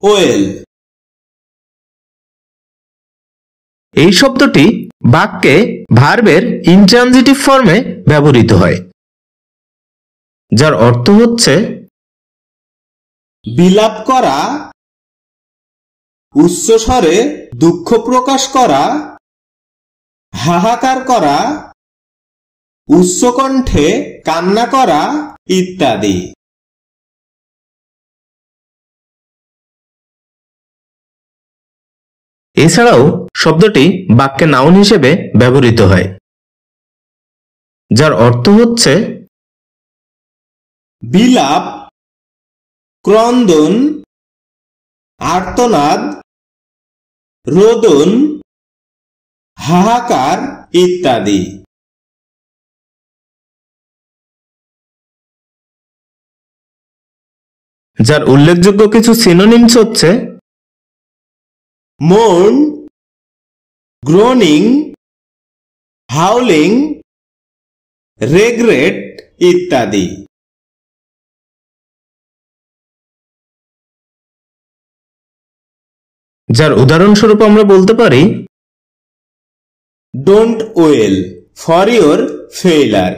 Well. এই শব্দটি বাক্যে ভার্বের ইনট্রানজিটিভ ফর্মে ব্যবহৃত হয়, যার অর্থ হচ্ছে বিলাপ করা, উচ্চস্বরে দুঃখ প্রকাশ করা, হাহাকার করা, উচ্চকণ্ঠে কান্না করা ইত্যাদি। এছাড়াও শব্দটি বাক্যে নাউন হিসেবে ব্যবহৃত হয়, যার অর্থ হচ্ছে বিলাপ, ক্রন্দন, আর্তনাদ, রোদন, হাহাকার ইত্যাদি। যার উল্লেখযোগ্য কিছু সিনোনিমস হচ্ছে mourn, groaning, howling, regret ইত্যাদি। যার উদাহরণস্বরূপ আমরা বলতে পারি don't well for your failure.